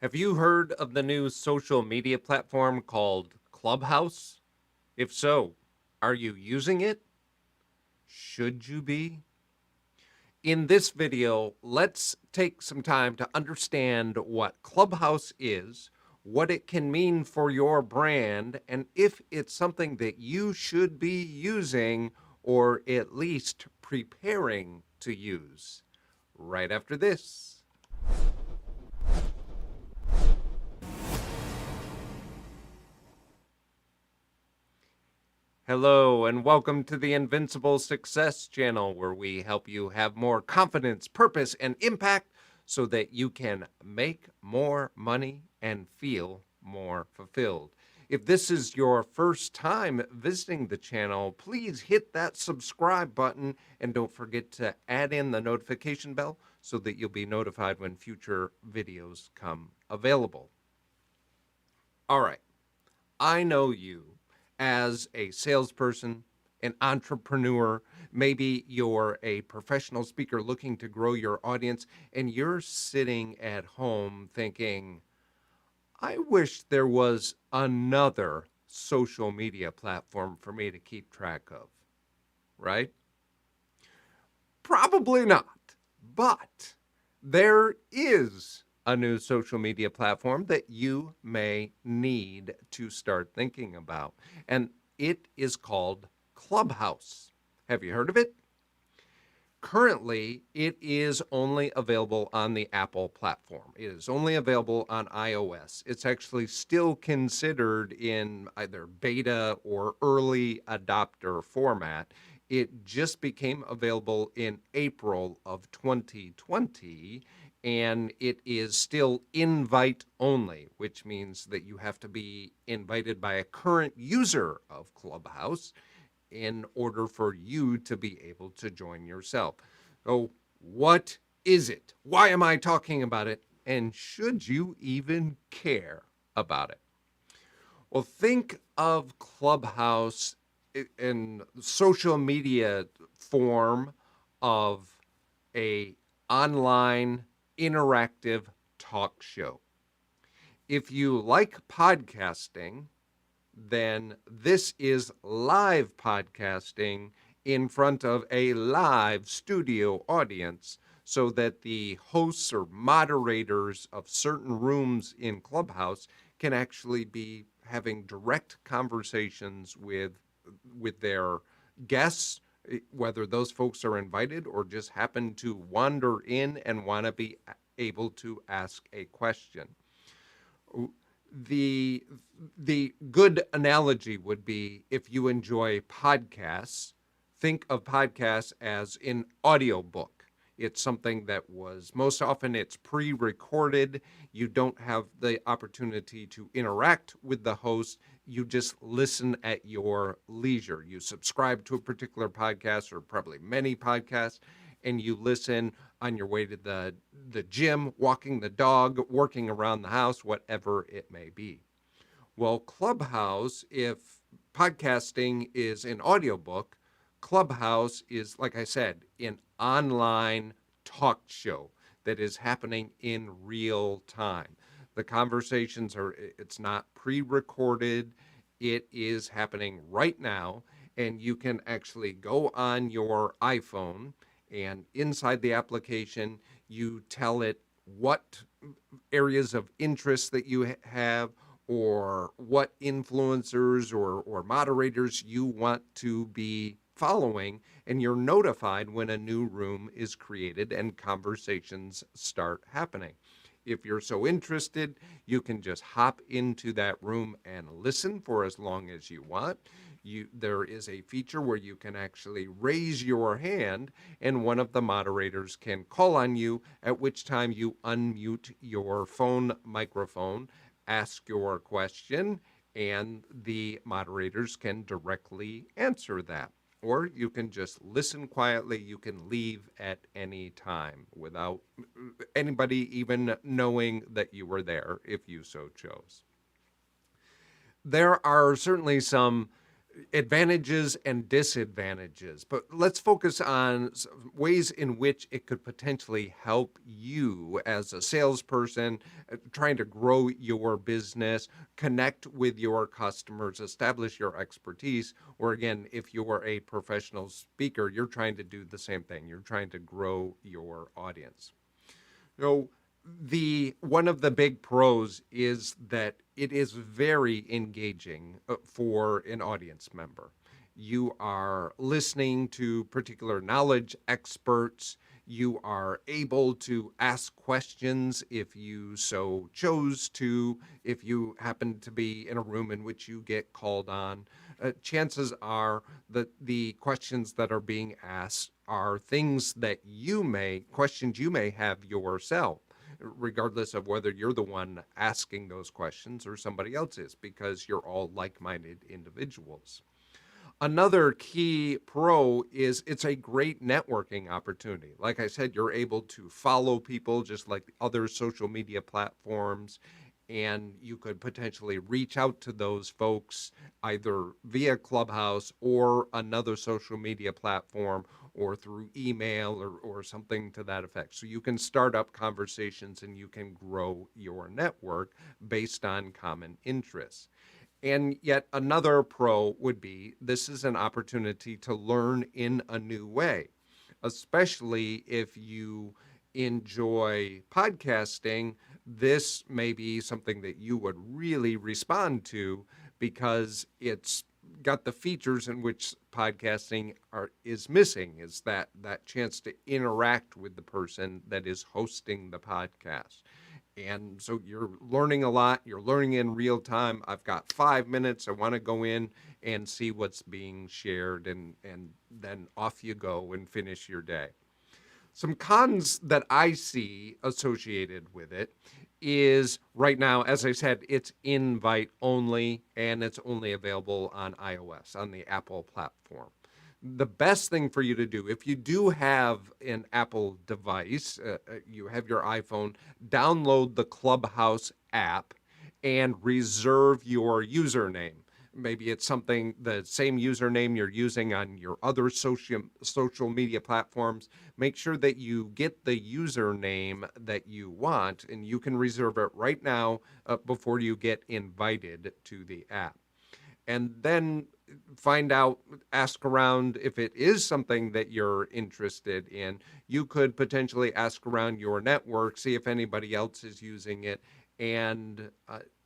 Have you heard of the new social media platform called Clubhouse? If so, are you using it? Should you be? In this video, let's take some time to understand what Clubhouse is, what it can mean for your brand, and if it's something that you should be using or at least preparing to use. Right after this. Hello, and welcome to the Invincible Success Channel, where we help you have more confidence, purpose, and impact so that you can make more money and feel more fulfilled. If this is your first time visiting the channel, please hit that subscribe button and don't forget to add in the notification bell so that you'll be notified when future videos come available. All right. I know you as a salesperson, an entrepreneur, maybe you're a professional speaker looking to grow your audience, and you're sitting at home thinking, I wish there was another social media platform for me to keep track of, right? Probably not, but there is a new social media platform that you may need to start thinking about, and it is called Clubhouse. Have you heard of it? Currently, it is only available on the Apple platform. It is only available on iOS. It's actually still considered in either beta or early adopter format. It just became available in April of 2020, and it is still invite only, which means that you have to be invited by a current user of Clubhouse in order for you to be able to join yourself. So, what is it? Why am I talking about it? And should you even care about it? Well, think of Clubhouse in social media form of a online interactive talk show. If you like podcasting, then this is live podcasting in front of a live studio audience so that the hosts or moderators of certain rooms in Clubhouse can actually be having direct conversations with their guests, whether those folks are invited or just happen to wander in and want to be able to ask a question. The good analogy would be, if you enjoy podcasts, think of podcasts as an audiobook. It's something that was, most often it's pre-recorded. You don't have the opportunity to interact with the host. You just listen at your leisure. You subscribe to a particular podcast, or probably many podcasts, and you listen on your way to the gym, walking the dog, working around the house, whatever it may be. Well, Clubhouse, if podcasting is an audiobook, Clubhouse is, like I said, an online talk show that is happening in real time. The conversations are, it's not pre-recorded, it is happening right now, and you can actually go on your iPhone, and inside the application, you tell it what areas of interest that you have, or what influencers or moderators you want to be following, and you're notified when a new room is created and conversations start happening. If you're so interested, you can just hop into that room and listen for as long as you want. There is a feature where you can actually raise your hand, and one of the moderators can call on you, at which time you unmute your phone microphone, ask your question, and the moderators can directly answer that. Or you can just listen quietly. You can leave at any time without anybody even knowing that you were there, if you so chose. There are certainly some advantages and disadvantages, but let's focus on ways in which it could potentially help you as a salesperson trying to grow your business, connect with your customers, establish your expertise. Or again, if you are a professional speaker, you're trying to do the same thing. You're trying to grow your audience. So the one of the big pros is that it is very engaging for an audience member. You are listening to particular knowledge experts. You are able to ask questions if you so chose to, if you happen to be in a room in which you get called on. Chances are that the questions that are being asked are things that questions you may have yourself, regardless of whether you're the one asking those questions or somebody else is, because you're all like-minded individuals. Another key pro is it's a great networking opportunity. Like I said, you're able to follow people just like other social media platforms, and you could potentially reach out to those folks either via Clubhouse or another social media platform or through email or something to that effect. So you can start up conversations and you can grow your network based on common interests. And yet another pro would be this is an opportunity to learn in a new way, especially if you enjoy podcasting. This may be something that you would really respond to because it's got the features in which podcasting is missing, is that chance to interact with the person that is hosting the podcast. And so you're learning a lot. You're learning in real time. I've got 5 minutes. I want to go in and see what's being shared, and then off you go and finish your day. Some cons that I see associated with it is right now, as I said, it's invite only and it's only available on iOS, on the Apple platform. The best thing for you to do, if you do have an Apple device, you have your iPhone, download the Clubhouse app and reserve your username. Maybe it's something, the same username you're using on your other social media platforms. Make sure that you get the username that you want, and you can reserve it right now before you get invited to the app. And then find out, ask around if it is something that you're interested in. You could potentially ask around your network, see if anybody else is using it, and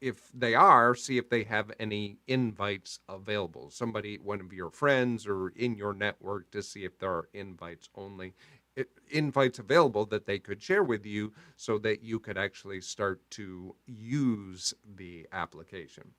if they are, see if they have any invites available. Somebody, one of your friends or in your network, to see if there are invites available that they could share with you so that you could actually start to use the application.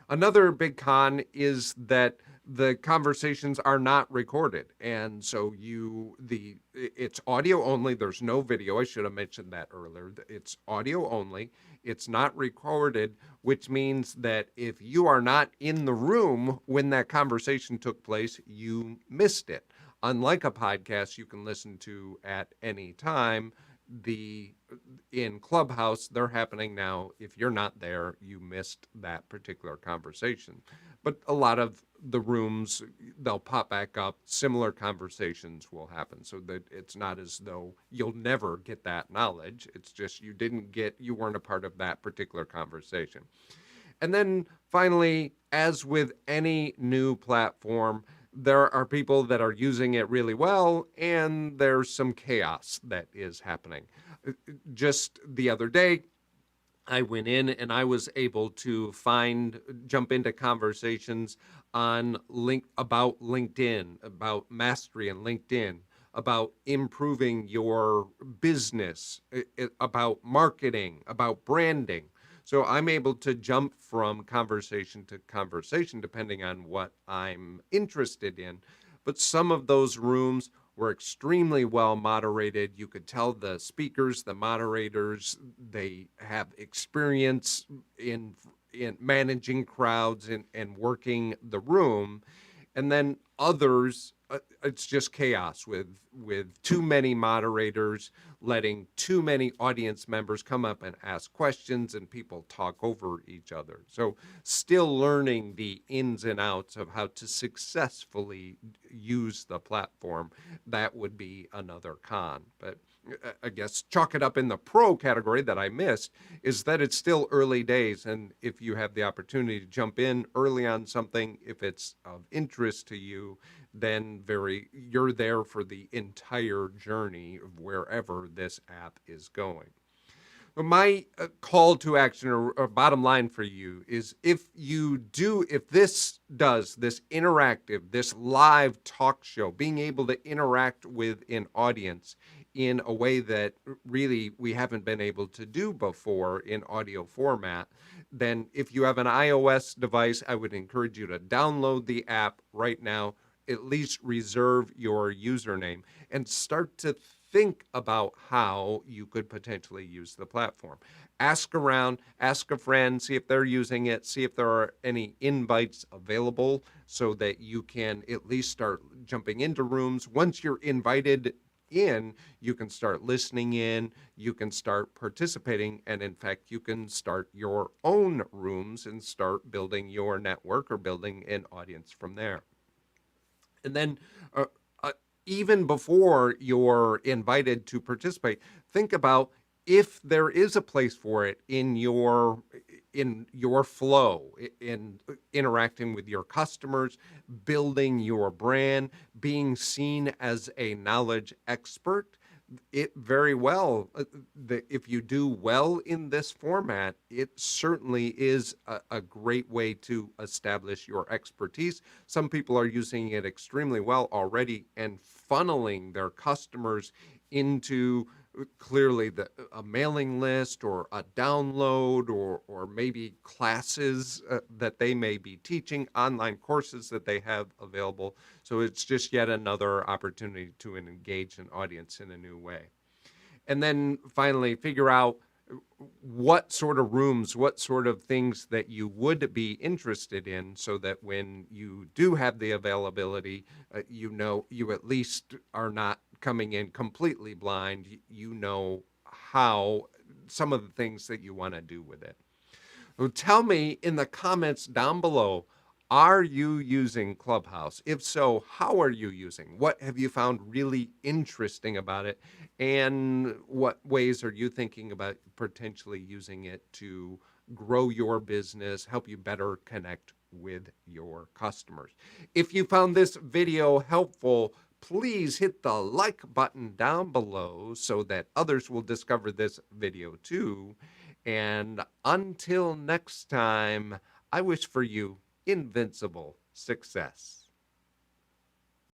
Another big con is that the conversations are not recorded. And so it's audio only. There's no video. I should have mentioned that earlier. It's audio only. It's not recorded, which means that if you are not in the room when that conversation took place, you missed it. Unlike a podcast you can listen to at any time, in Clubhouse, they're happening now. If you're not there, you missed that particular conversation. But a lot of the rooms, they'll pop back up. Similar conversations will happen, so that it's not as though you'll never get that knowledge. It's just you weren't a part of that particular conversation. And then finally, as with any new platform, there are people that are using it really well, and there's some chaos that is happening. Just the other day, I went in and I was able to jump into conversations about LinkedIn, about mastery in LinkedIn, about improving your business, about marketing, about branding. So I'm able to jump from conversation to conversation depending on what I'm interested in. But some of those rooms were extremely well moderated. You could tell the speakers, the moderators, they have experience in managing crowds and working the room. And then others, it's just chaos with too many moderators, letting too many audience members come up and ask questions, and people talk over each other. So still learning the ins and outs of how to successfully use the platform, that would be another con. But I guess chalk it up in the pro category that I missed is that it's still early days. And if you have the opportunity to jump in early on something, if it's of interest to you, then you're there for the entire journey of wherever this app is going. My call to action or bottom line for you is if this interactive, this live talk show, being able to interact with an audience in a way that really we haven't been able to do before in audio format, then if you have an iOS device, I would encourage you to download the app right now, at least reserve your username, and start to think about how you could potentially use the platform. Ask around, ask a friend, see if they're using it, see if there are any invites available so that you can at least start jumping into rooms. Once you're invited in, you can start listening in, you can start participating, and in fact, you can start your own rooms and start building your network or building an audience from there. And then uh, uh, even before you're invited to participate, think about if there is a place for it in your flow, in interacting with your customers, building your brand, being seen as a knowledge expert. It very well, if you do well in this format, it certainly is a great way to establish your expertise. Some people are using it extremely well already and funneling their customers into clearly a mailing list or a download or maybe classes that they may be teaching, online courses that they have available. So it's just yet another opportunity to engage an audience in a new way. And then finally, figure out what sort of rooms, what sort of things that you would be interested in so that when you do have the availability, you at least are not coming in completely blind. You know how some of the things that you want to do with it. So tell me in the comments down below, are you using Clubhouse? If so, how are you using? What have you found really interesting about it? And what ways are you thinking about potentially using it to grow your business, help you better connect with your customers? If you found this video helpful, please hit the like button down below so that others will discover this video too. And until next time, I wish for you invincible success.